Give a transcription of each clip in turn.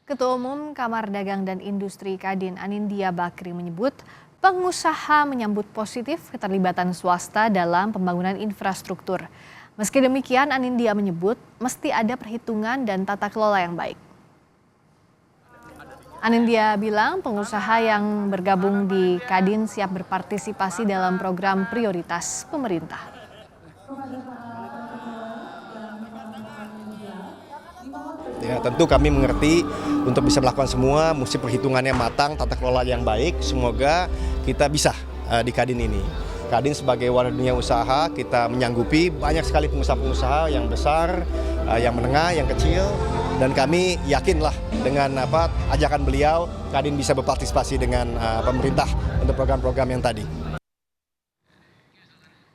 Ketua Umum Kamar Dagang dan Industri Kadin Anindya Bakri menyebut pengusaha menyambut positif keterlibatan swasta dalam pembangunan infrastruktur. Meski demikian, Anindya menyebut mesti ada perhitungan dan tata kelola yang baik. Anindya bilang pengusaha yang bergabung di Kadin siap berpartisipasi dalam program prioritas pemerintah. Ya, tentu kami mengerti untuk bisa melakukan semua mesti perhitungannya matang, tata kelola yang baik. Semoga kita bisa di Kadin ini. Kadin sebagai wadah dunia usaha, kita menyanggupi banyak sekali pengusaha-pengusaha yang besar, yang menengah, yang kecil. Dan kami yakinlah dengan ajakan beliau, Kadin bisa berpartisipasi dengan pemerintah untuk program-program yang tadi.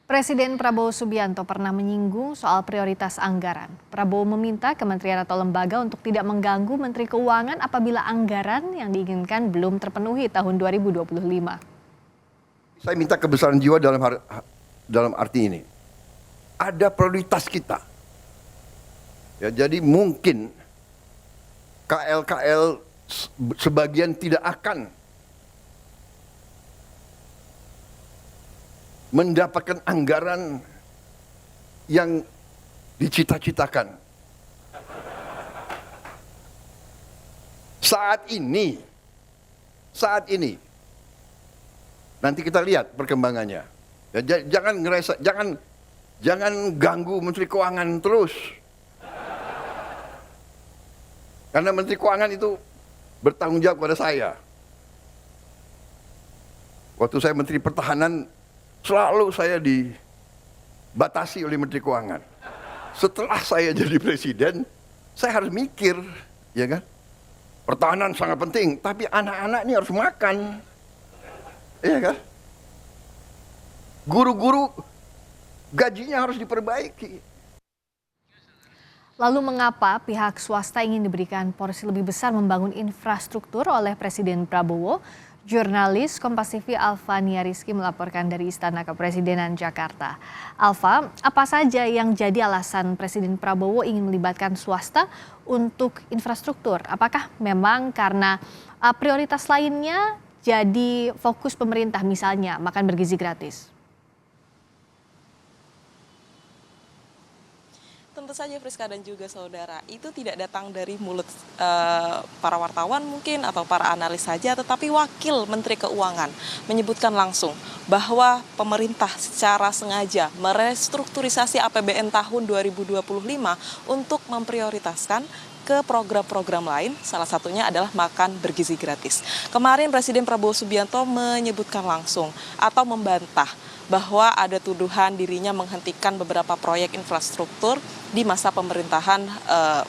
Presiden Prabowo Subianto pernah menyinggung soal prioritas anggaran. Prabowo meminta kementerian atau lembaga untuk tidak mengganggu Menteri Keuangan apabila anggaran yang diinginkan belum terpenuhi tahun 2025. Saya minta kebesaran jiwa dalam arti ini. Ada prioritas kita. Ya, jadi mungkin KL-KL sebagian tidak akan mendapatkan anggaran yang dicita-citakan. Saat ini, nanti kita lihat perkembangannya. Ya, jangan ganggu Menteri Keuangan terus. Karena Menteri Keuangan itu bertanggung jawab kepada saya. Waktu saya Menteri Pertahanan, selalu saya dibatasi oleh Menteri Keuangan. Setelah saya jadi presiden, saya harus mikir, ya kan? Pertahanan sangat penting, tapi anak-anak ini harus makan. Iya kan? Guru-guru gajinya harus diperbaiki. Lalu mengapa pihak swasta ingin diberikan porsi lebih besar membangun infrastruktur oleh Presiden Prabowo? Jurnalis Kompas TV Alfa Nia Rizky melaporkan dari Istana Kepresidenan Jakarta. Alfa, apa saja yang jadi alasan Presiden Prabowo ingin melibatkan swasta untuk infrastruktur? Apakah memang karena prioritas lainnya jadi fokus pemerintah, misalnya makan bergizi gratis? Tentu saja Friska dan juga saudara, itu tidak datang dari mulut para wartawan mungkin atau para analis saja, tetapi Wakil Menteri Keuangan menyebutkan langsung bahwa pemerintah secara sengaja merestrukturisasi APBN tahun 2025 untuk memprioritaskan ke program-program lain, salah satunya adalah makan bergizi gratis. Kemarin Presiden Prabowo Subianto menyebutkan langsung atau membantah bahwa ada tuduhan dirinya menghentikan beberapa proyek infrastruktur di masa pemerintahan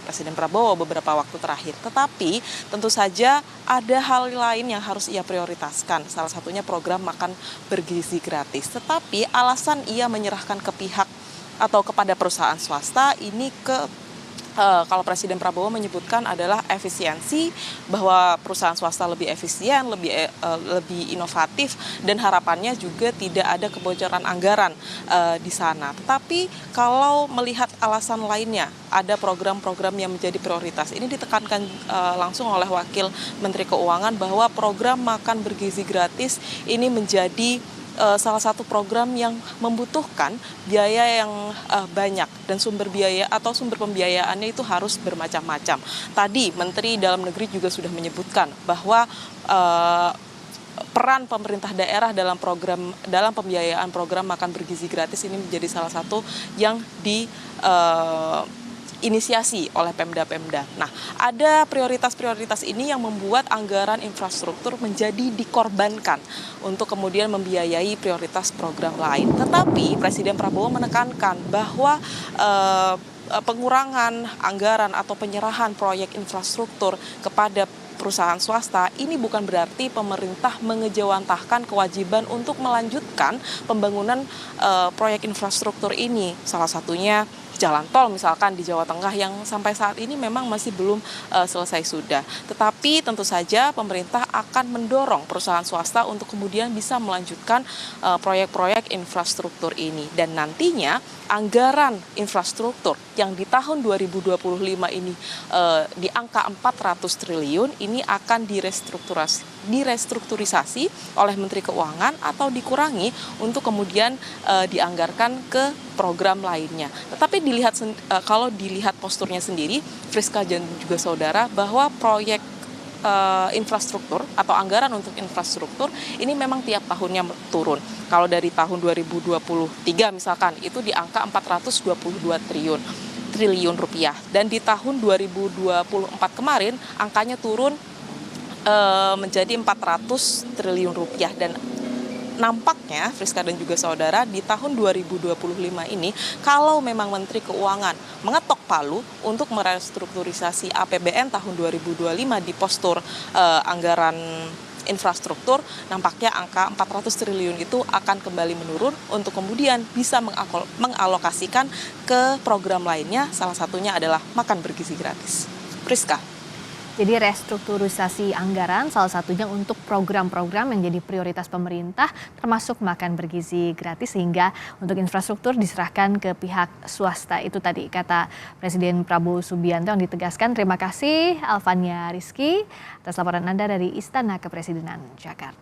Presiden Prabowo beberapa waktu terakhir. Tetapi tentu saja ada hal lain yang harus ia prioritaskan, salah satunya program makan bergizi gratis. Tetapi alasan ia menyerahkan ke pihak atau kepada perusahaan swasta ini kalau Presiden Prabowo menyebutkan adalah efisiensi, bahwa perusahaan swasta lebih efisien, lebih inovatif, dan harapannya juga tidak ada kebocoran anggaran di sana. Tetapi kalau melihat alasan lainnya, ada program-program yang menjadi prioritas. Ini ditekankan langsung oleh Wakil Menteri Keuangan bahwa program makan bergizi gratis ini menjadi salah satu program yang membutuhkan biaya yang banyak, dan sumber biaya atau sumber pembiayaannya itu harus bermacam-macam. Tadi Menteri Dalam Negeri juga sudah menyebutkan bahwa peran pemerintah daerah dalam pembiayaan program makan bergizi gratis ini menjadi salah satu yang inisiasi oleh Pemda-Pemda. Nah, ada prioritas-prioritas ini yang membuat anggaran infrastruktur menjadi dikorbankan untuk kemudian membiayai prioritas program lain. Tetapi Presiden Prabowo menekankan bahwa pengurangan anggaran atau penyerahan proyek infrastruktur kepada perusahaan swasta ini bukan berarti pemerintah mengejawantahkan kewajiban untuk melanjutkan pembangunan proyek infrastruktur ini. Salah satunya jalan tol misalkan di Jawa Tengah yang sampai saat ini memang masih belum selesai sudah. Tetapi tentu saja pemerintah akan mendorong perusahaan swasta untuk kemudian bisa melanjutkan proyek-proyek infrastruktur ini. Dan nantinya anggaran infrastruktur yang di tahun 2025 ini di angka 400 triliun ini akan direstrukturisasi oleh Menteri Keuangan atau dikurangi untuk kemudian dianggarkan ke program lainnya. Tetapi kalau dilihat posturnya sendiri, Friska dan juga saudara, bahwa proyek infrastruktur atau anggaran untuk infrastruktur ini memang tiap tahunnya turun. Kalau dari tahun 2023 misalkan itu di angka 422 triliun rupiah, dan di tahun 2024 kemarin angkanya turun menjadi 400 triliun rupiah. Dan nampaknya Friska dan juga saudara, di tahun 2025 ini kalau memang Menteri Keuangan mengetok palu untuk merestrukturisasi APBN tahun 2025 di postur anggaran infrastruktur, nampaknya angka 400 triliun itu akan kembali menurun untuk kemudian bisa mengalokasikan ke program lainnya, salah satunya adalah makan bergizi gratis. Friska. Jadi restrukturisasi anggaran salah satunya untuk program-program yang jadi prioritas pemerintah, termasuk makan bergizi gratis, sehingga untuk infrastruktur diserahkan ke pihak swasta. Itu tadi kata Presiden Prabowo Subianto yang ditegaskan. Terima kasih Alvania Rizky atas laporan Anda dari Istana Kepresidenan Jakarta.